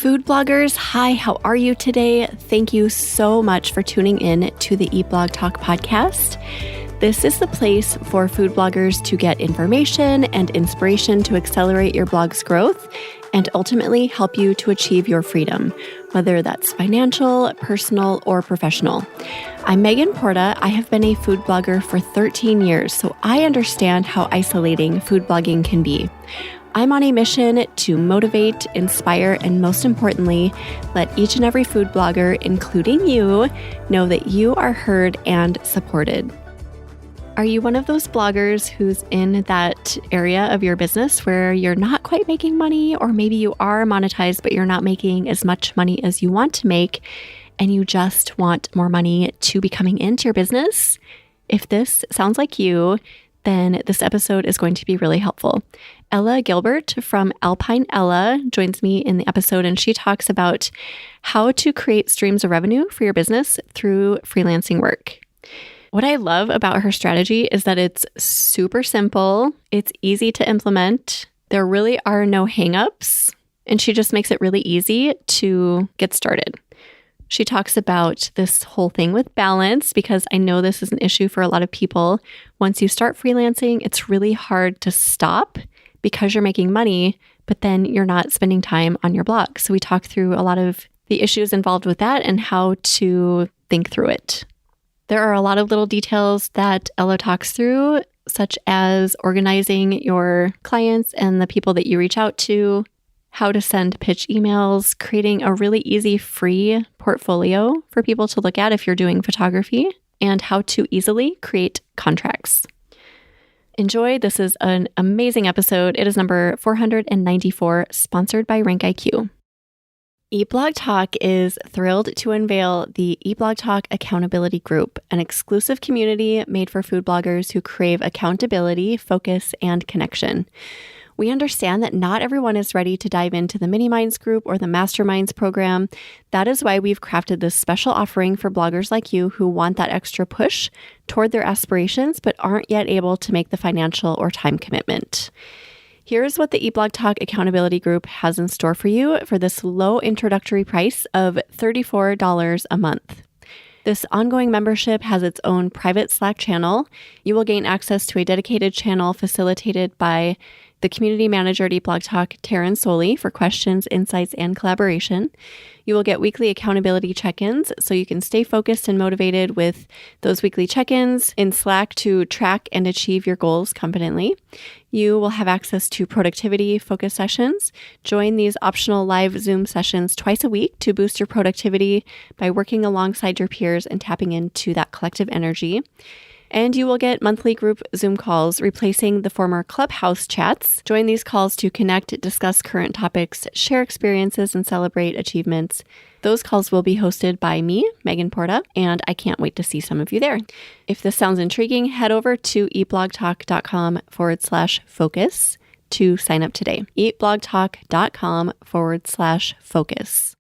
Food bloggers, hi, how are you today? Thank you so much for tuning in to the Eat Blog Talk podcast. This is the place for food bloggers to get information and inspiration to accelerate your blog's growth and ultimately help you to achieve your freedom, whether that's financial, personal, or professional. I'm Megan Porta. I have been a food blogger for 13 years, so I understand how isolating food blogging can be. I'm on a mission to motivate, inspire, and most importantly, let each and every food blogger, including you, know that you are heard and supported. Are you one of those bloggers who's in that area of your business where you're not quite making money, or maybe you are monetized, but you're not making as much money as you want to make, and you just want more money to be coming into your business? If this sounds like you, then this episode is going to be really helpful. Ella Gilbert from Alpine Ella joins me in the episode, and she talks about how to create streams of revenue for your business through freelancing work. What I love about her strategy is that it's super simple, it's easy to implement, there really are no hangups, and she just makes it really easy to get started. She talks about this whole thing with balance, because I know this is an issue for a lot of people. Once you start freelancing, it's really hard to stop because you're making money, but then you're not spending time on your blog. So we talk through a lot of the issues involved with that and how to think through it. There are a lot of little details that Ella talks through, such as organizing your clients and the people that you reach out to, how to send pitch emails, creating a really easy free portfolio for people to look at if you're doing photography, and how to easily create contracts. Enjoy. This is an amazing episode. It is number 494, sponsored by RankIQ. Eat Blog Talk is thrilled to unveil the Eat Blog Talk Accountability Group, an exclusive community made for food bloggers who crave accountability, focus, and connection. We understand that not everyone is ready to dive into the Mini Minds group or the Masterminds program. That is why we've crafted this special offering for bloggers like you who want that extra push toward their aspirations but aren't yet able to make the financial or time commitment. Here's what the Eat Blog Talk Accountability Group has in store for you for this low introductory price of $34 a month. This ongoing membership has its own private Slack channel. You will gain access to a dedicated channel facilitated by the community manager at Eat Blog Talk, Taryn Soley, for questions, insights, and collaboration. You will get weekly accountability check-ins so you can stay focused and motivated with those weekly check-ins in Slack to track and achieve your goals confidently. You will have access to productivity focus sessions. Join these optional live Zoom sessions twice a week to boost your productivity by working alongside your peers and tapping into that collective energy. And you will get monthly group Zoom calls, replacing the former Clubhouse chats. Join these calls to connect, discuss current topics, share experiences, and celebrate achievements. Those calls will be hosted by me, Megan Porta, and I can't wait to see some of you there. If this sounds intriguing, head over to eatblogtalk.com/focus to sign up today. eatblogtalk.com/focus.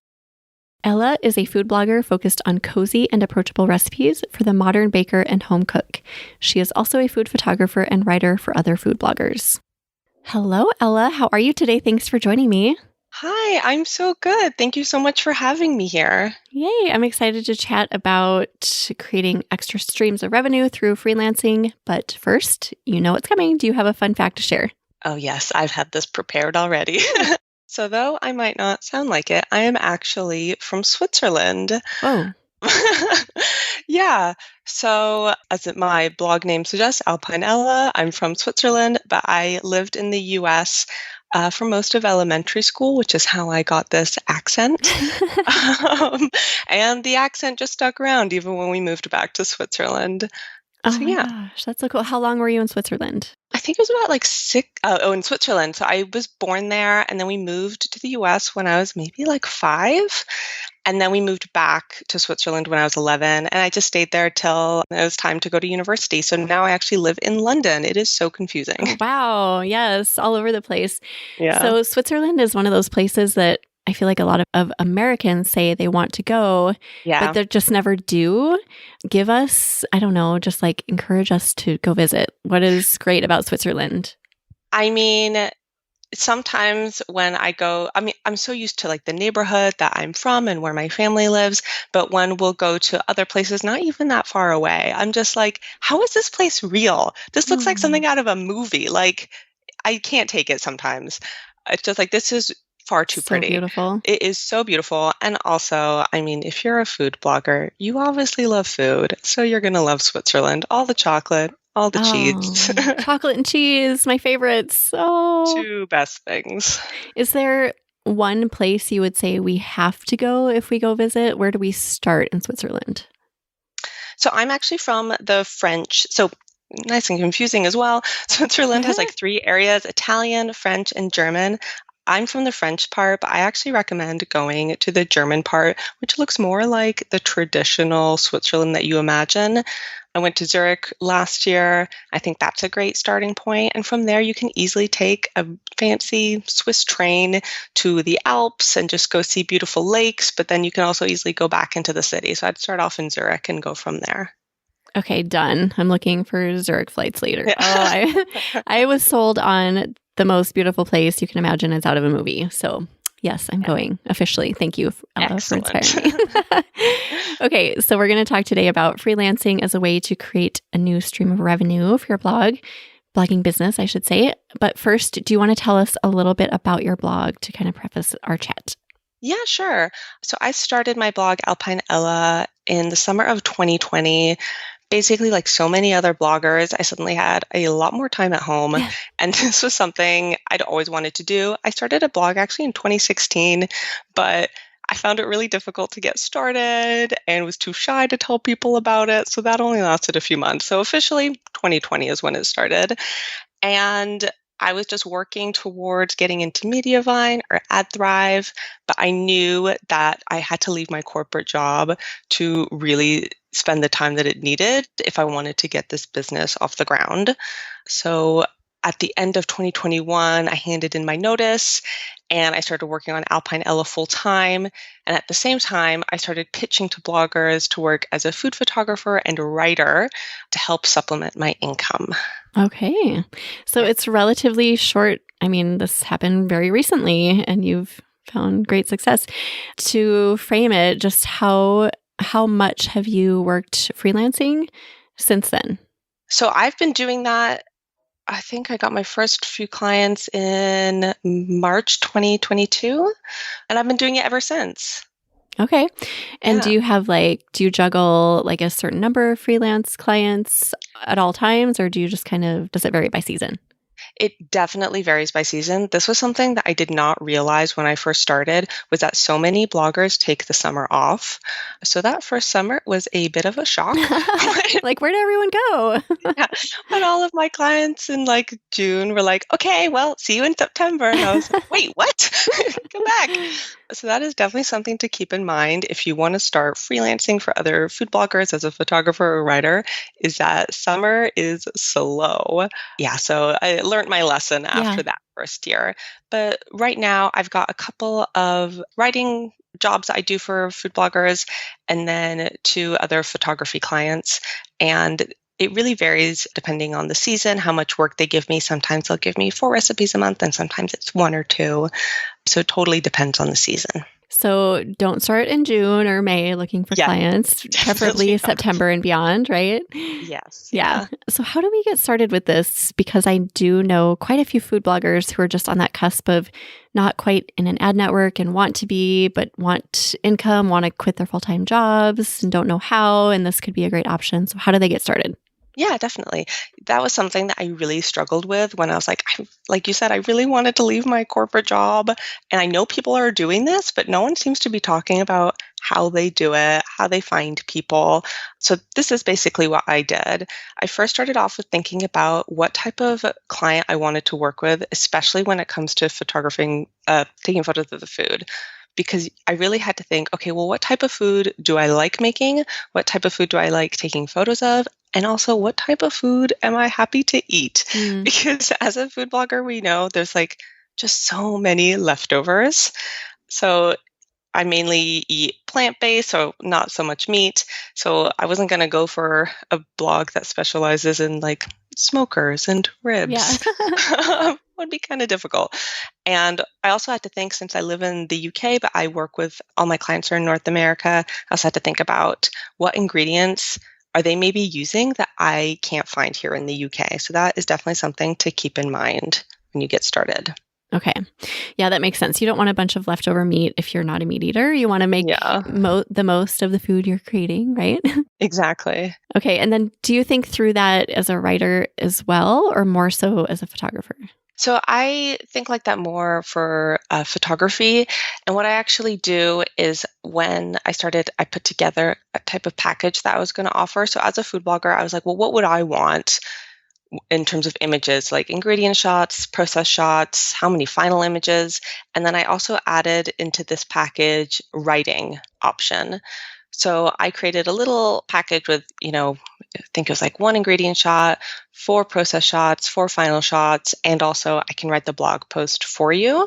Ella is a food blogger focused on cozy and approachable recipes for the modern baker and home cook. She is also a food photographer and writer for other food bloggers. Hello, Ella. How are you today? Thanks for joining me. Hi, I'm so good. Thank you so much for having me here. Yay. I'm excited to chat about creating extra streams of revenue through freelancing. But first, you know what's coming. Do you have a fun fact to share? Oh, yes. I've had this prepared already. So though I might not sound like it, I am actually from Switzerland. Oh. Yeah. So as my blog name suggests, Alpine Ella, I'm from Switzerland, but I lived in the US for most of elementary school, which is how I got this accent. And the accent just stuck around even when we moved back to Switzerland. Oh my gosh, that's so cool. How long were you in Switzerland? I think it was about like in Switzerland. So I was born there, and then we moved to the US when I was maybe like 5. And then we moved back to Switzerland when I was 11. And I just stayed there till it was time to go to university. So now I actually live in London. It is so confusing. Oh, wow. Yes. All over the place. Yeah. So Switzerland is one of those places that I feel like a lot of Americans say they want to go, but they just never do. Give us, I don't know, just like encourage us to go visit. What is great about Switzerland? I mean, sometimes when I go, I mean, I'm so used to like the neighborhood that I'm from and where my family lives, but when we'll go to other places, not even that far away, I'm just like, how is this place real? This looks like Oh, something out of a movie. Like, I can't take it sometimes. It's just like, this is far too so pretty. beautiful. It is so beautiful. And also, I mean, if you're a food blogger, you obviously love food. So you're going to love Switzerland. All the chocolate, all the cheese. Oh, chocolate and cheese, my favorites. Oh, Two best things. is there one place you would say we have to go if we go visit? Where do we start in Switzerland? So I'm actually from the French. So nice and confusing as well. Switzerland has like three areas: Italian, French, and German. I'm from the French part, but I actually recommend going to the German part, which looks more like the traditional Switzerland that you imagine. I went to Zurich last year. I think that's a great starting point. And from there, you can easily take a fancy Swiss train to the Alps and just go see beautiful lakes. But then you can also easily go back into the city. So I'd start off in Zurich and go from there. Okay, done. I'm looking for Zurich flights later. Yeah. Oh, I was sold on the most beautiful place you can imagine is out of a movie. So yes, I'm going officially. Thank you for inspiring me. Okay, so we're going to talk today about freelancing as a way to create a new stream of revenue for your blogging business, I should say. But first, do you want to tell us a little bit about your blog to kind of preface our chat? Yeah, sure. So I started my blog, Alpine Ella, in the summer of 2020. Basically, like so many other bloggers, I suddenly had a lot more time at home. And this was something I'd always wanted to do. I started a blog actually in 2016, but I found it really difficult to get started and was too shy to tell people about it. So that only lasted a few months. So officially, 2020 is when it started. And I was just working towards getting into Mediavine or AdThrive, but I knew that I had to leave my corporate job to really spend the time that it needed if I wanted to get this business off the ground. So at the end of 2021, I handed in my notice and I started working on Alpine Ella full time. And at the same time, I started pitching to bloggers to work as a food photographer and a writer to help supplement my income. Okay. So it's relatively short. I mean, this happened very recently and you've found great success. To frame it, just how much have you worked freelancing since then? So I've been doing that. I think I got my first few clients in March 2022, and I've been doing it ever since. Okay. And Yeah. do you juggle like a certain number of freelance clients at all times, or do you just does it vary by season? It definitely varies by season. This was something that I did not realize when I first started, was that so many bloggers take the summer off. So that first summer was a bit of a shock. Like, where did everyone go? Yeah. But all of my clients in like June were like, okay, well, see you in September. And I was like, wait, what? Come back. So that is definitely something to keep in mind if you want to start freelancing for other food bloggers as a photographer or writer, is that summer is slow. Yeah, so I learned my lesson after that first year. But right now, I've got a couple of writing jobs that I do for food bloggers and then two other photography clients. And it really varies depending on the season, how much work they give me. Sometimes they'll give me 4 recipes a month, and sometimes it's 1 or 2. So it totally depends on the season. So don't start in June or May looking for clients, preferably September and beyond, right? Yes. Yeah. So how do we get started with this? Because I do know quite a few food bloggers who are just on that cusp of not quite in an ad network and want to be, but want income, want to quit their full-time jobs and don't know how. And this could be a great option. So how do they get started? Yeah, definitely. That was something that I really struggled with when I was like you said, I really wanted to leave my corporate job. And I know people are doing this, but no one seems to be talking about how they do it, how they find people. So this is basically what I did. I first started off with thinking about what type of client I wanted to work with, especially when it comes to photographing, taking photos of the food. Because I really had to think, okay, well, what type of food do I like making? What type of food do I like taking photos of? And also, what type of food am I happy to eat? Because as a food blogger, we know there's like just so many leftovers. So I mainly eat plant-based, so not so much meat. So I wasn't going to go for a blog that specializes in like smokers and ribs. Yeah. would be kind of difficult. And I also had to think, since I live in the UK, but I work with all my clients are in North America, I also had to think about what ingredients are they maybe using that I can't find here in the UK. So that is definitely something to keep in mind when you get started. Okay. Yeah, that makes sense. You don't want a bunch of leftover meat if you're not a meat eater. You want to make the most of the food you're creating, right? Exactly. Okay. And then do you think through that as a writer as well, or more so as a photographer? So I think like that more for photography. And what I actually do is when I started, I put together a type of package that I was going to offer. So as a food blogger, I was like, well, what would I want in terms of images, like ingredient shots, process shots, how many final images. And then I also added into this package writing option. So I created a little package with, I think it was like 1 ingredient shot, 4 process shots, 4 final shots, and also I can write the blog post for you.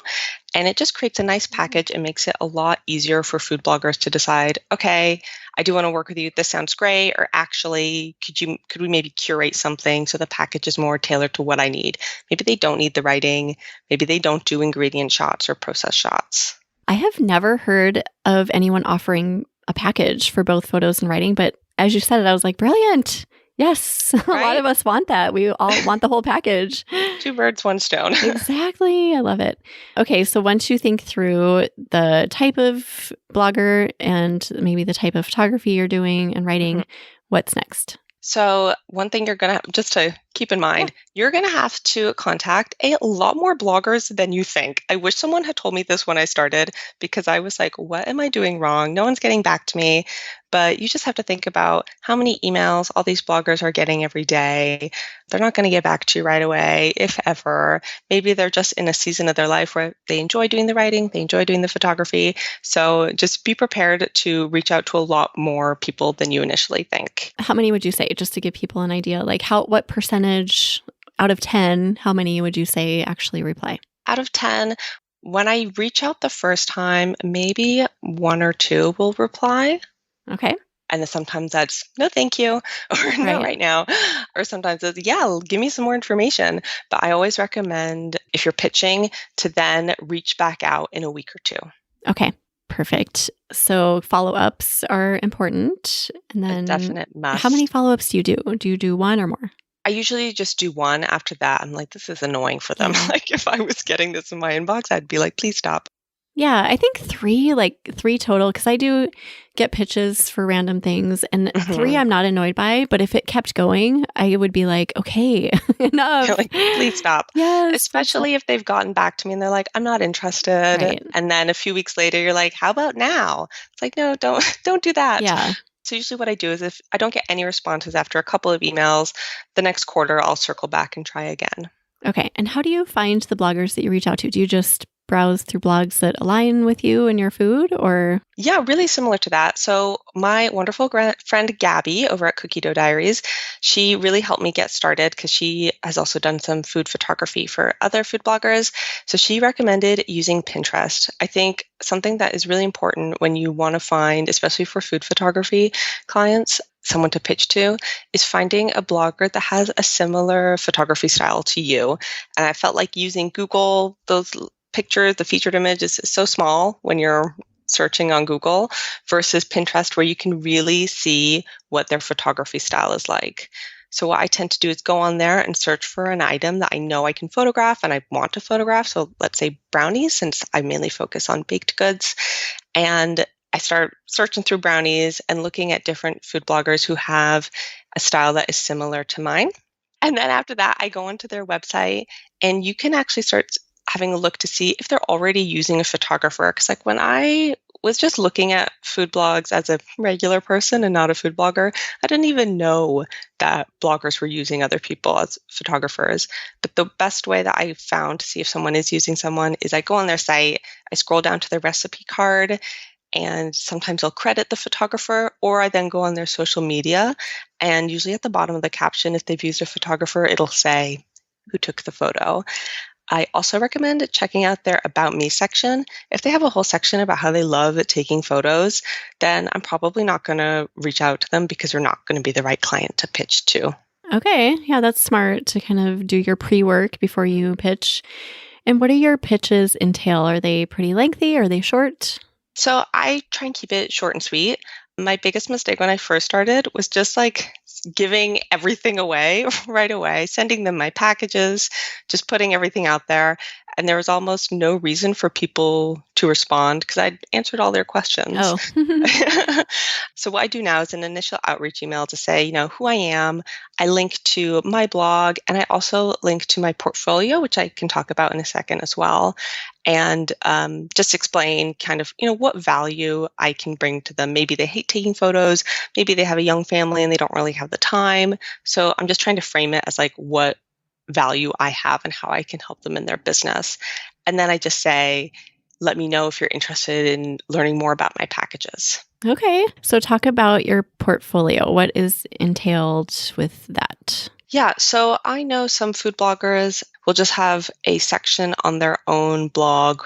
And it just creates a nice package and makes it a lot easier for food bloggers to decide, okay, I do want to work with you. This sounds great. Or actually, could we maybe curate something so the package is more tailored to what I need? Maybe they don't need the writing. Maybe they don't do ingredient shots or process shots. I have never heard of anyone offering a package for both photos and writing, but as you said it, I was like, brilliant. Yes, a lot of us want that. We all want the whole package. 2 birds, 1 stone. Exactly. I love it. Okay, so once you think through the type of blogger and maybe the type of photography you're doing and writing, what's next? So one thing you're going to have, just to keep in mind, you're going to have to contact a lot more bloggers than you think. I wish someone had told me this when I started, because I was like, what am I doing wrong? No one's getting back to me. But you just have to think about how many emails all these bloggers are getting every day. They're not going to get back to you right away, if ever. Maybe they're just in a season of their life where they enjoy doing the writing, they enjoy doing the photography. So just be prepared to reach out to a lot more people than you initially think. How many would you say, just to give people an idea? Like what percentage out of 10, how many would you say actually reply? Out of 10, when I reach out the first time, maybe 1 or 2 will reply. Okay. And then sometimes that's no, thank you, or no, right now. Or sometimes it's, yeah, give me some more information. But I always recommend, if you're pitching, to then reach back out in a week or 2. Okay, perfect. So follow-ups are important. And then a definite must. How many follow-ups do you do? Do you do 1 or more? I usually just do 1. After that, I'm like, this is annoying for them. Like if I was getting this in my inbox, I'd be like, please stop. Yeah, I think 3 total, because I do get pitches for random things, and 3 I'm not annoyed by, but if it kept going, I would be like, okay, enough. You're like, please stop. Yes. Especially if they've gotten back to me and they're like, I'm not interested. Right. And then a few weeks later, you're like, how about now? It's like, no, don't do that. Yeah. So usually what I do is, if I don't get any responses after a couple of emails, the next quarter I'll circle back and try again. Okay. And how do you find the bloggers that you reach out to? Do you just browse through blogs that align with you and your food, or? Yeah, really similar to that. So my wonderful friend Gabby over at Cookie Dough Diaries, she really helped me get started because she has also done some food photography for other food bloggers. So she recommended using Pinterest. I think something that is really important when you want to find, especially for food photography clients, someone to pitch to, is finding a blogger that has a similar photography style to you. And I felt like using Google, those pictures, the featured image is so small when you're searching on Google, versus Pinterest, where you can really see what their photography style is like. So what I tend to do is go on there and search for an item that I know I can photograph and I want to photograph. So let's say brownies, since I mainly focus on baked goods. And I start searching through brownies and looking at different food bloggers who have a style that is similar to mine. And then after that, I go onto their website, and you can actually start having a look to see if they're already using a photographer. Because like when I was just looking at food blogs as a regular person and not a food blogger, I didn't even know that bloggers were using other people as photographers. But the best way that I found to see if someone is using someone is I go on their site, I scroll down to their recipe card, and sometimes they'll credit the photographer, or I then go on their social media, and usually at the bottom of the caption, if they've used a photographer, it'll say who took the photo. I also recommend checking out their About Me section. If they have a whole section about how they love taking photos, then I'm probably not going to reach out to them, because they're not going to be the right client to pitch to. Okay. Yeah, that's smart to kind of do your pre-work before you pitch. And what do your pitches entail? Are they pretty lengthy? Are they short? So I try and keep it short and sweet. My biggest mistake when I first started was just like giving everything away right away, sending them my packages, just putting everything out there. And there was almost no reason for people to respond because I'd answered all their questions. Oh, So what I do now is an initial outreach email to say, who I am. I link to my blog, and I also link to my portfolio, which I can talk about in a second as well. And just explain kind of, what value I can bring to them. Maybe they hate taking photos. Maybe they have a young family and they don't really have the time. So I'm just trying to frame it as like what value I have and how I can help them in their business. And then I just say, let me know if you're interested in learning more about my packages. okay. So talk about your portfolio. What is entailed with that? Yeah, so I know some food bloggers will just have a section on their own blog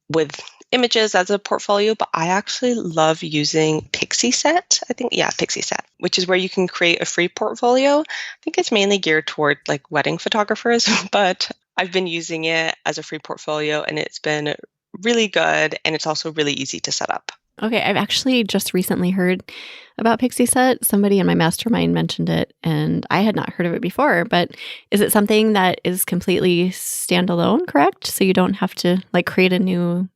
with images as a portfolio, but I actually love using Pixieset. Pixieset, which is where you can create a free portfolio. I think it's mainly geared toward like wedding photographers, but I've been using it as a free portfolio and it's been really good and it's also really easy to set up. Okay, I've actually just recently heard about Pixieset. Somebody in my mastermind mentioned it, and I had not heard of it before. But is it something that is completely standalone, correct? So you don't have to like create a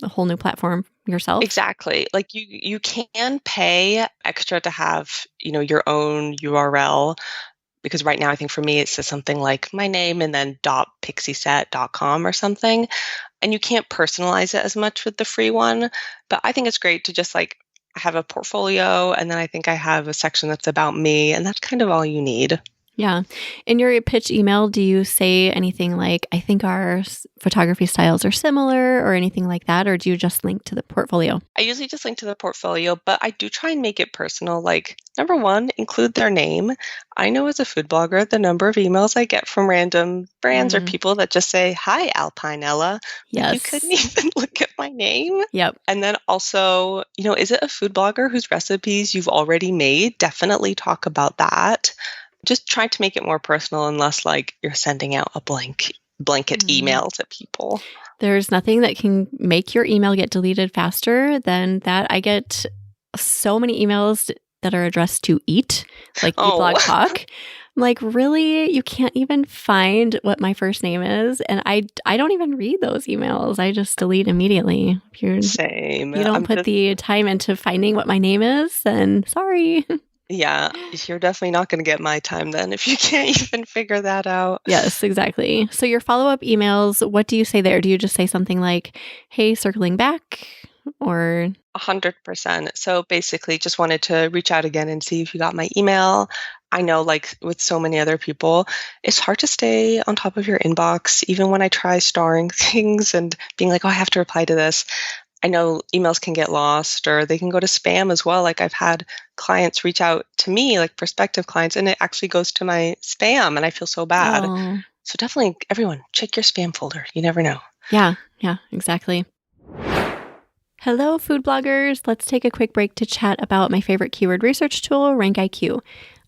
whole new platform yourself? Exactly. Like you can pay extra to have, your own URL. Because right now, I think for me, it says something like my name and then .pixieset.com or something. And you can't personalize it as much with the free one. But I think it's great to just like have a portfolio. And then I think I have a section that's about me. And that's kind of all you need. Yeah. In your pitch email, do you say anything like, I think our photography styles are similar or anything like that? Or do you just link to the portfolio? I usually just link to the portfolio, but I do try and make it personal. Like, number one, include their name. I know as a food blogger, the number of emails I get from random brands or people that just say, hi, Alpinella. Yes. Like, you couldn't even look at my name. Yep. And then also, is it a food blogger whose recipes you've already made? Definitely talk about that. Just try to make it more personal and less like you're sending out a blanket email to people. There's nothing that can make your email get deleted faster than that. I get so many emails that are addressed to eat, like eBlog Talk. I'm like, really? You can't even find what my first name is? And I don't even read those emails. I just delete immediately. Same. You don't put the time into finding what my name is, then sorry. Yeah, you're definitely not going to get my time then if you can't even figure that out. Yes, exactly. So your follow-up emails, what do you say there? Do you just say something like, hey, circling back, or? 100%. So basically just wanted to reach out again and see if you got my email. I know like with so many other people, it's hard to stay on top of your inbox, even when I try starring things and being like, oh, I have to reply to this. I know emails can get lost or they can go to spam as well. Like I've had clients reach out to me, like prospective clients, and it actually goes to my spam and I feel so bad. Oh. So definitely everyone check your spam folder. You never know. Yeah, exactly. Hello, food bloggers. Let's take a quick break to chat about my favorite keyword research tool, RankIQ.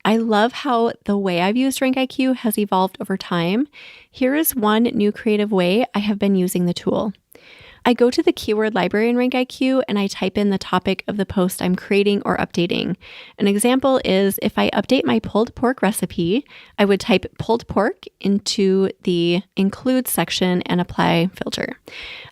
I love how the way I've used RankIQ has evolved over time. Here is one new creative way I have been using the tool. I go to the keyword library in RankIQ and I type in the topic of the post I'm creating or updating. An example is if I update my pulled pork recipe, I would type pulled pork into the include section and apply filter.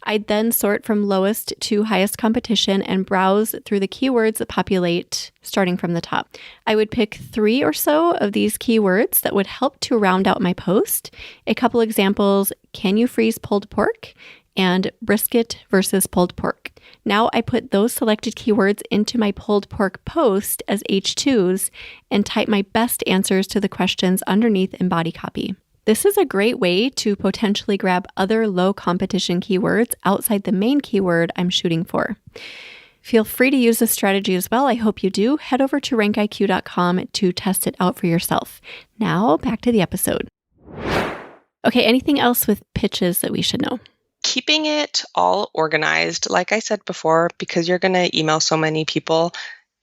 I'd then sort from lowest to highest competition and browse through the keywords that populate starting from the top. I would pick 3 or so of these keywords that would help to round out my post. A couple examples, can you freeze pulled pork? And brisket versus pulled pork. Now I put those selected keywords into my pulled pork post as H2s and type my best answers to the questions underneath in body copy. This is a great way to potentially grab other low competition keywords outside the main keyword I'm shooting for. Feel free to use this strategy as well. I hope you do. Head over to rankiq.com to test it out for yourself. Now back to the episode. Okay, anything else with pitches that we should know? Keeping it all organized, like I said before, because you're going to email so many people,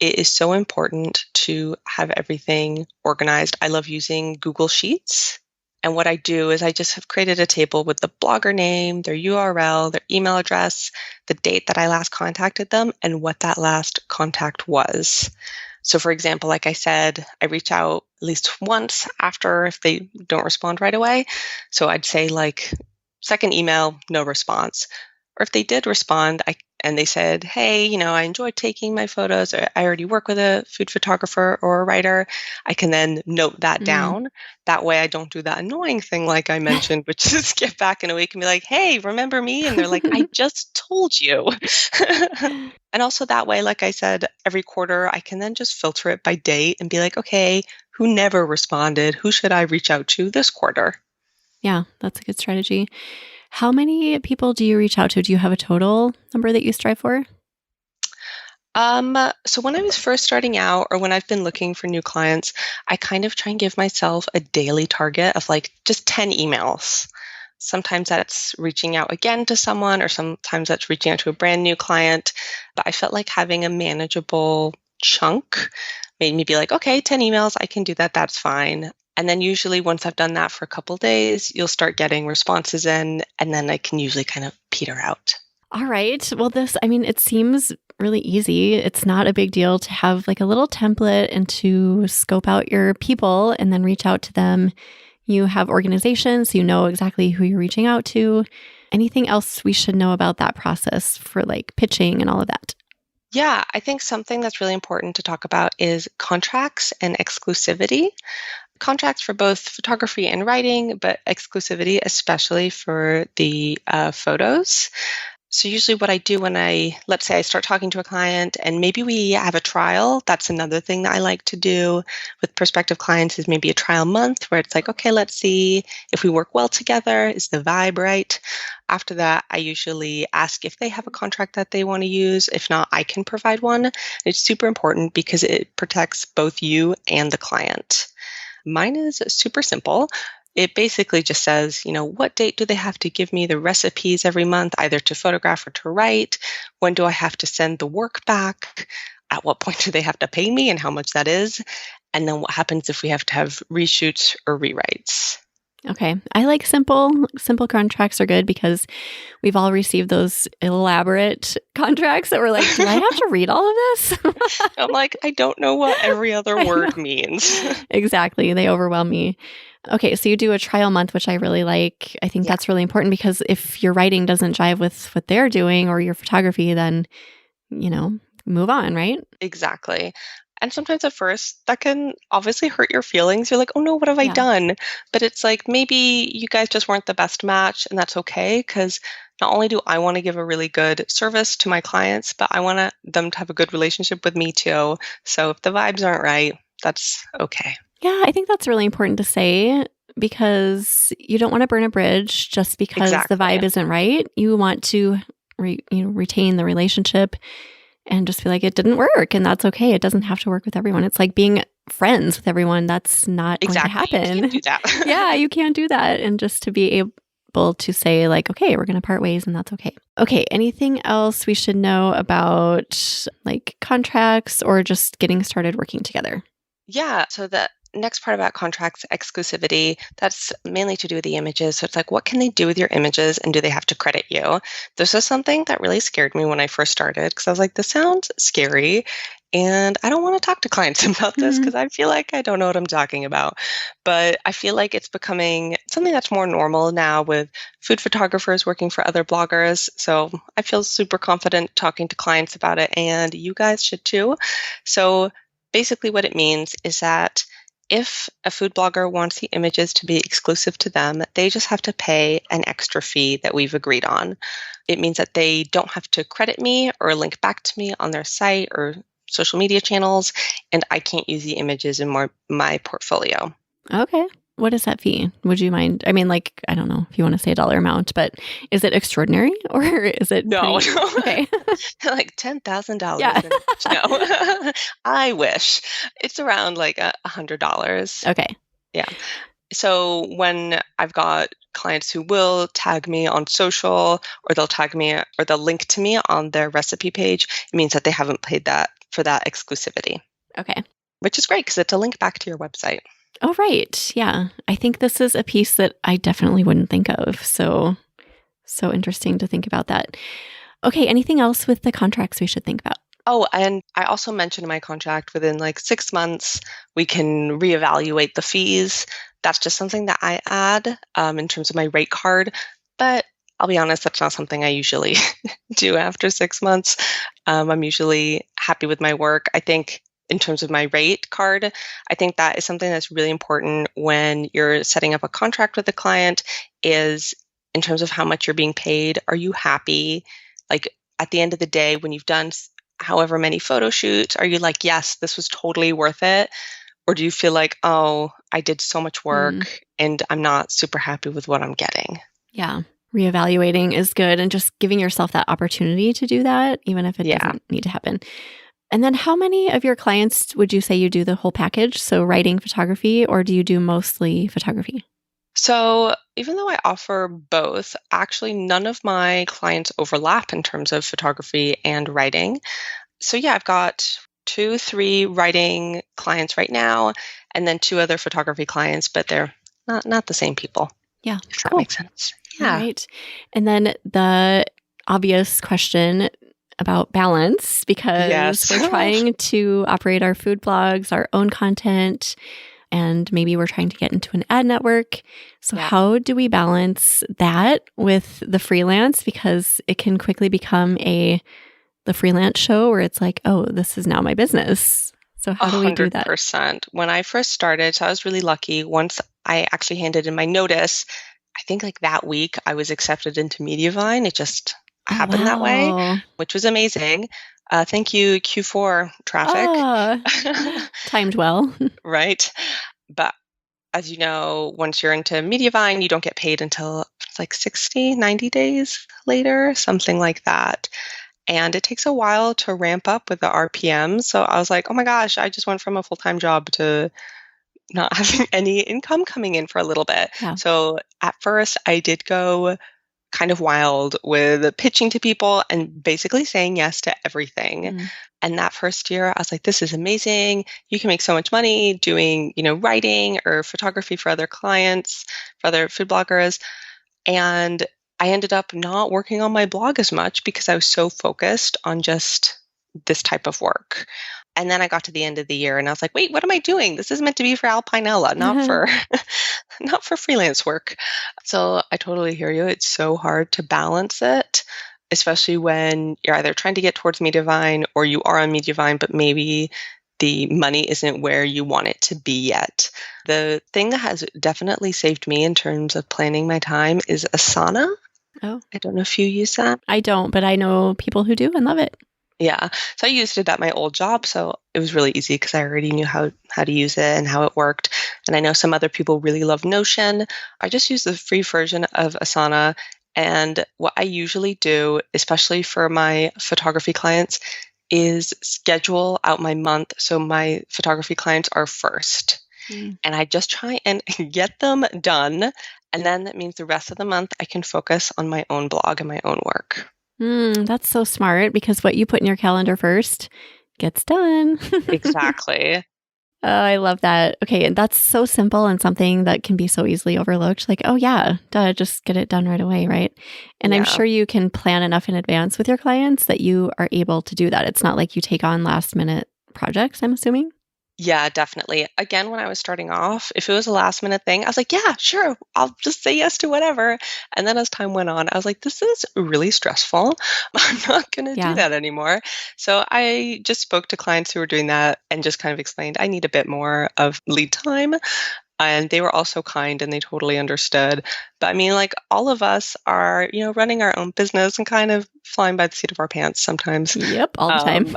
it is so important to have everything organized. I love using Google Sheets. And what I do is I just have created a table with the blogger name, their URL, their email address, the date that I last contacted them, and what that last contact was. So for example, like I said, I reach out at least once after if they don't respond right away. So I'd say like second email, no response. Or if they did respond, and they said, hey, I enjoyed taking my photos. Or I already work with a food photographer or a writer. I can then note that down. That way I don't do that annoying thing like I mentioned, which is get back in a week and be like, hey, remember me? And they're like, I just told you. And also that way, like I said, every quarter I can then just filter it by date and be like, okay, who never responded? Who should I reach out to this quarter? Yeah, that's a good strategy. How many people do you reach out to? Do you have a total number that you strive for? So when I was first starting out or when I've been looking for new clients, I kind of try and give myself a daily target of like just 10 emails. Sometimes that's reaching out again to someone, or sometimes that's reaching out to a brand new client. But I felt like having a manageable chunk made me be like, okay, 10 emails, I can do that. That's fine. And then usually once I've done that for a couple days, you'll start getting responses in, and then I can usually kind of peter out. All right. Well, it seems really easy. It's not a big deal to have like a little template and to scope out your people and then reach out to them. You have organizations, so you know exactly who you're reaching out to. Anything else we should know about that process for like pitching and all of that? Yeah, I think something that's really important to talk about is contracts and exclusivity. Contracts for both photography and writing, but exclusivity especially for the photos. So usually what I do when let's say I start talking to a client and maybe we have a trial, that's another thing that I like to do with prospective clients is maybe a trial month where it's like, okay, let's see if we work well together. Is the vibe right? After that, I usually ask if they have a contract that they want to use. If not, I can provide one. It's super important because it protects both you and the client. Mine is super simple. It basically just says, what date do they have to give me the recipes every month, either to photograph or to write? When do I have to send the work back? At what point do they have to pay me and how much that is? And then what happens if we have to have reshoots or rewrites? Okay. I like simple contracts are good because we've all received those elaborate contracts that we're like, do I have to read all of this? I'm like, I don't know what every other word means. Exactly. They overwhelm me. Okay. So you do a trial month, which I really like. I think that's really important because if your writing doesn't jive with what they're doing or your photography, then, move on, right? Exactly. And sometimes at first that can obviously hurt your feelings. You're like, oh no, what have I done? But it's like, maybe you guys just weren't the best match, and that's okay. Because not only do I want to give a really good service to my clients, but I want them to have a good relationship with me too. So if the vibes aren't right, that's okay. Yeah, I think that's really important to say because you don't want to burn a bridge just because the vibe isn't right. You want to retain the relationship and just feel like it didn't work, and that's okay. It doesn't have to work with everyone. It's like being friends with everyone. That's not going to happen. You can't do that. Yeah, you can't do that. And just to be able to say like, okay, we're going to part ways and that's okay. Okay, anything else we should know about like contracts or just getting started working together? Yeah, so the next part about contracts exclusivity, that's mainly to do with the images. So it's like, what can they do with your images and do they have to credit you? This is something that really scared me when I first started because I was like, this sounds scary. And I don't want to talk to clients about this because I feel like I don't know what I'm talking about. But I feel like it's becoming something that's more normal now with food photographers working for other bloggers. So I feel super confident talking to clients about it, and you guys should too. So basically what it means is that if a food blogger wants the images to be exclusive to them, they just have to pay an extra fee that we've agreed on. It means that they don't have to credit me or link back to me on their site or social media channels, and I can't use the images in my portfolio. Okay. What is that fee? Would you mind? I mean, like, I don't know if you want to say a dollar amount, but is it extraordinary or is it? No. Okay. Like $10,000. Yeah. No, I wish. It's around like $100. Okay. Yeah. So when I've got clients who will tag me on social, or they'll tag me or they'll link to me on their recipe page, it means that they haven't paid that for that exclusivity, Okay. which is great because it's a link back to your website. Oh, right. Yeah. I think this is a piece that I definitely wouldn't think of. So interesting to think about that. Okay. Anything else with the contracts we should think about? Oh, and I also mentioned in my contract within like 6 months, we can reevaluate the fees. That's just something that I add in terms of my rate card. But I'll be honest, that's not something I usually do after 6 months. I'm usually happy with my work. I think in terms of my rate card, I think that is something that's really important when you're setting up a contract with a client is in terms of how much you're being paid. Are you happy? Like at the end of the day, when you've done however many photo shoots, are you like, yes, this was totally worth it? Or do you feel like, oh, I did so much work and I'm not super happy with what I'm getting? Yeah. Reevaluating is good and just giving yourself that opportunity to do that, even if it doesn't need to happen. And then how many of your clients would you say you do the whole package? So writing, photography, or do you do mostly photography? So even though I offer both, actually none of my clients overlap in terms of photography and writing. So yeah, I've got 2, 3 writing clients right now, and then 2 other photography clients, but they're not the same people. Yeah, If that makes sense. Yeah. All right. And then the obvious question about balance, because we're trying to operate our food blogs, our own content, and maybe we're trying to get into an ad network. So how do we balance that with the freelance? Because it can quickly become the freelance show where it's like, oh, this is now my business. So how do we do that? 100%. When I first started, so I was really lucky. Once I actually handed in my notice, I think like that week I was accepted into Mediavine. It just happened that way, which was amazing. Thank you, Q4 traffic. Timed well. Right. But as you know, once you're into Mediavine, you don't get paid until it's like 60, 90 days later, something like that. And it takes a while to ramp up with the RPM. So I was like, oh my gosh, I just went from a full-time job to not having any income coming in for a little bit. Yeah. So at first I did go kind of wild with pitching to people and basically saying yes to everything. And that first year I was like, this is amazing. You can make so much money doing, writing or photography for other clients, for other food bloggers. And I ended up not working on my blog as much because I was so focused on just this type of work. And then I got to the end of the year and I was like, wait, what am I doing? This is meant to be for Alpinella, not for not for freelance work. So I totally hear you. It's so hard to balance it, especially when you're either trying to get towards Mediavine or you are on Mediavine, but maybe the money isn't where you want it to be yet. The thing that has definitely saved me in terms of planning my time is Asana. Oh. I don't know if you use that. I don't, but I know people who do and love it. Yeah. So I used it at my old job. So it was really easy because I already knew how to use it and how it worked. And I know some other people really love Notion. I just use the free version of Asana. And what I usually do, especially for my photography clients, is schedule out my month. So my photography clients are first. And I just try and get them done. And then that means the rest of the month I can focus on my own blog and my own work. That's so smart because what you put in your calendar first gets done. Exactly. Oh, I love that. Okay. And that's so simple and something that can be so easily overlooked. Like, oh yeah, duh, just get it done right away. Right. And I'm sure you can plan enough in advance with your clients that you are able to do that. It's not like you take on last minute projects, I'm assuming. Yeah, definitely. Again, when I was starting off, if it was a last minute thing, I was like, yeah, sure, I'll just say yes to whatever. And then as time went on, I was like, this is really stressful. I'm not going to do that anymore. So I just spoke to clients who were doing that and just kind of explained, I need a bit more of lead time. And they were also kind and they totally understood. But I mean, like all of us are, running our own business and kind of flying by the seat of our pants sometimes. Yep, all the time.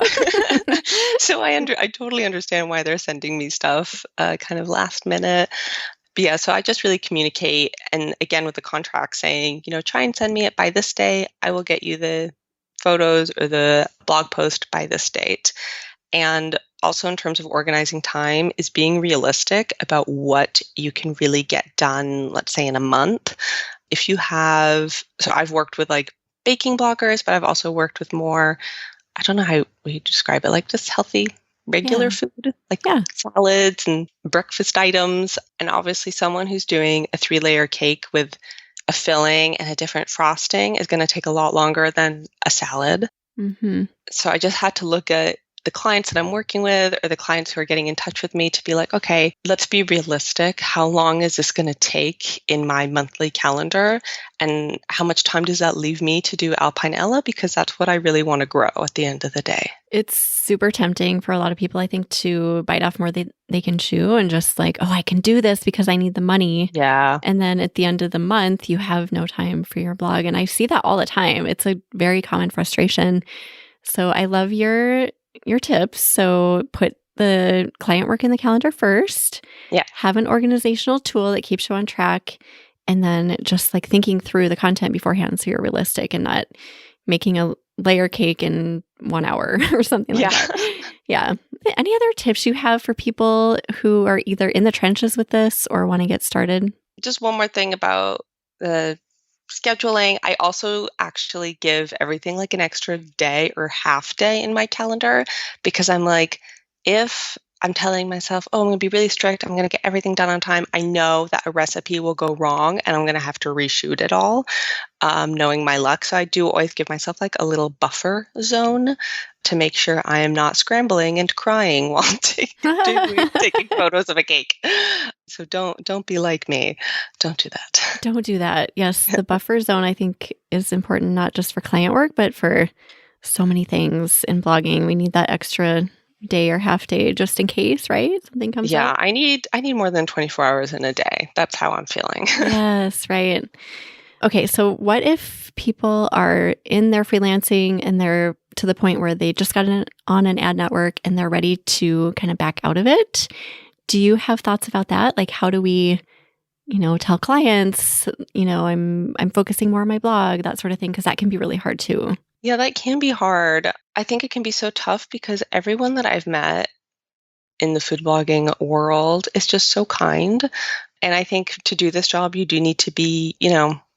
So I totally understand why they're sending me stuff kind of last minute. But yeah, so I just really communicate. And again, with the contract saying, try and send me it by this day. I will get you the photos or the blog post by this date. And also in terms of organizing time is being realistic about what you can really get done, let's say in a month. If you have, so I've worked with like baking bloggers, but I've also worked with more I don't know how we describe it, like just healthy, regular Yeah. food, like Yeah. salads and breakfast items. And obviously someone who's doing a 3-layer cake with a filling and a different frosting is going to take a lot longer than a salad. Mm-hmm. So I just had to look at the clients that I'm working with or the clients who are getting in touch with me to be like, okay, let's be realistic. How long is this going to take in my monthly calendar? And how much time does that leave me to do Alpine Ella? Because that's what I really want to grow at the end of the day. It's super tempting for a lot of people, I think, to bite off more they can chew and just like, oh, I can do this because I need the money. Yeah. And then at the end of the month, you have no time for your blog. And I see that all the time. It's a very common frustration. So I love your tips. So put the client work in the calendar first. Yeah. Have an organizational tool that keeps you on track. And then just like thinking through the content beforehand so you're realistic and not making a layer cake in 1 hour or something like that. Yeah. Any other tips you have for people who are either in the trenches with this or want to get started? Just one more thing about the scheduling. I also actually give everything like an extra day or half day in my calendar because I'm like, if I'm telling myself, oh, I'm going to be really strict, I'm going to get everything done on time, I know that a recipe will go wrong and I'm going to have to reshoot it all, knowing my luck. So I do always give myself like a little buffer zone to make sure I am not scrambling and crying while taking photos of a cake. So don't be like me. Don't do that. Don't do that. Yes, the buffer zone I think is important not just for client work, but for so many things in blogging. We need that extra day or half day just in case, right? Something comes up. I need more than 24 hours in a day. That's how I'm feeling. Yes, right. Okay, so what if people are in their freelancing and they're to the point where they just got on an ad network and they're ready to kind of back out of it? Do you have thoughts about that? Like, how do we, tell clients, I'm focusing more on my blog, that sort of thing, because that can be really hard too. Yeah, that can be hard. I think it can be so tough because everyone that I've met in the food blogging world is just so kind. And I think to do this job, you do need to be,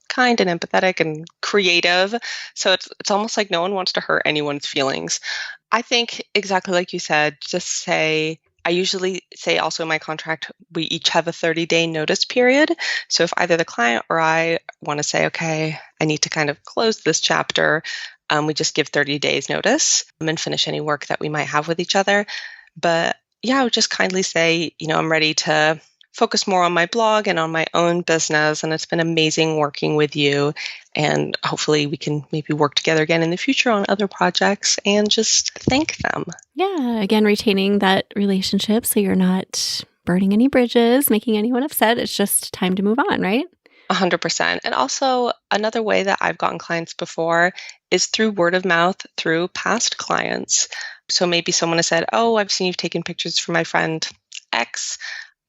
kind and empathetic and creative. So it's almost like no one wants to hurt anyone's feelings. I think exactly like you said, just say, I usually say also in my contract, we each have a 30-day notice period. So if either the client or I want to say, okay, I need to kind of close this chapter, we just give 30 days notice and finish any work that we might have with each other. But yeah, I would just kindly say, I'm ready to focus more on my blog and on my own business. And it's been amazing working with you. And hopefully we can maybe work together again in the future on other projects and just thank them. Yeah. Again, retaining that relationship so you're not burning any bridges, making anyone upset. It's just time to move on, right? 100%. And also another way that I've gotten clients before is through word of mouth, through past clients. So maybe someone has said, oh, I've seen you've taken pictures for my friend X.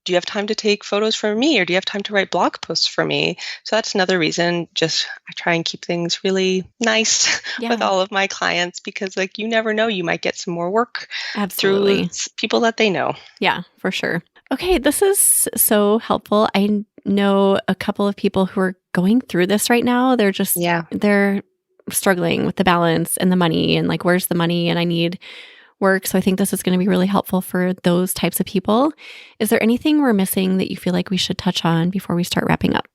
Do you have time to take photos for me? Or do you have time to write blog posts for me? So that's another reason. Just I try and keep things really nice with all of my clients because you never know, you might get some more work through people that they know. Yeah, for sure. Okay, this is so helpful. I know a couple of people who are going through this right now. They're just, they're struggling with the balance and the money and where's the money and I need work. So I think this is going to be really helpful for those types of people. Is there anything we're missing that you feel like we should touch on before we start wrapping up?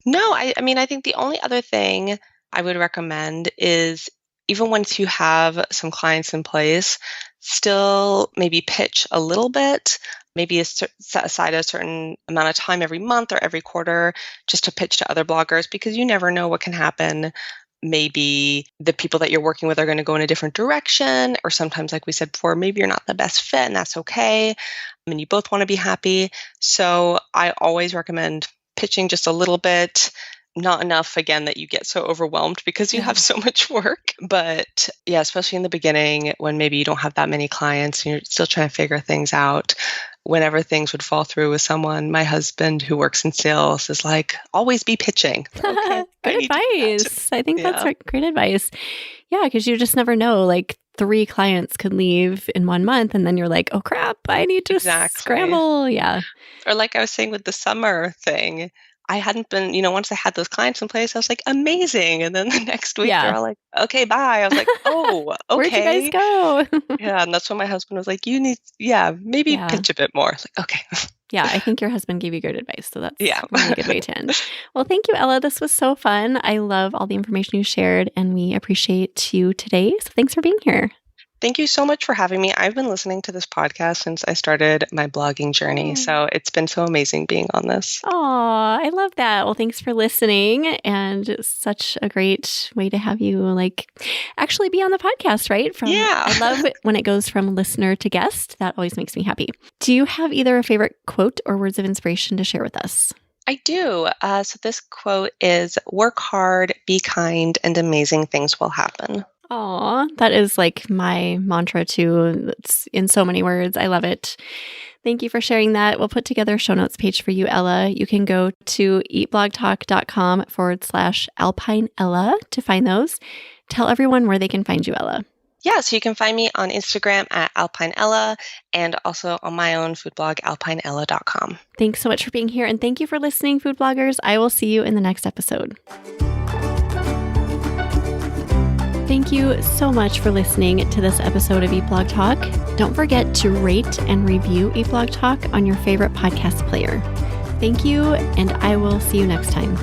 No, I mean, I think the only other thing I would recommend is even once you have some clients in place, still maybe pitch a little bit, maybe set aside a certain amount of time every month or every quarter just to pitch to other bloggers because you never know what can happen. Maybe the people that you're working with are going to go in a different direction, or sometimes, like we said before, maybe you're not the best fit and that's okay. I mean, you both want to be happy. So I always recommend pitching just a little bit, not enough, again, that you get so overwhelmed because you have so much work. But yeah, especially in the beginning when maybe you don't have that many clients and you're still trying to figure things out. Whenever things would fall through with someone, my husband who works in sales is like, always be pitching. Okay, good advice. I think that's great advice. Yeah, because you just never know. 3 clients could leave in 1 month and then you're like, oh crap, I need to scramble. Yeah. Or like I was saying with the summer thing, I hadn't been, once I had those clients in place, I was like, amazing. And then the next week they're all like, okay, bye. I was like, oh, Where'd you guys okay. go? Yeah. And that's when my husband was like, maybe pitch a bit more. I was like, okay. Yeah, I think your husband gave you good advice. So that's Yeah. a really good way to end. Well, thank you, Ella. This was so fun. I love all the information you shared, and we appreciate you today. So thanks for being here. Thank you so much for having me. I've been listening to this podcast since I started my blogging journey. So it's been so amazing being on this. Oh, I love that. Well, thanks for listening. And such a great way to have you actually be on the podcast, right? I love it when it goes from listener to guest. That always makes me happy. Do you have either a favorite quote or words of inspiration to share with us? I do. So this quote is, work hard, be kind, and amazing things will happen. Aw, that is my mantra too. It's in so many words. I love it. Thank you for sharing that. We'll put together a show notes page for you, Ella. You can go to eatblogtalk.com/Alpine Ella to find those. Tell everyone where they can find you, Ella. Yeah, so you can find me on Instagram at Alpine Ella and also on my own food blog, alpineella.com. Thanks so much for being here, and thank you for listening, food bloggers. I will see you in the next episode. Thank you so much for listening to this episode of Eat Blog Talk. Don't forget to rate and review Eat Blog Talk on your favorite podcast player. Thank you, and I will see you next time.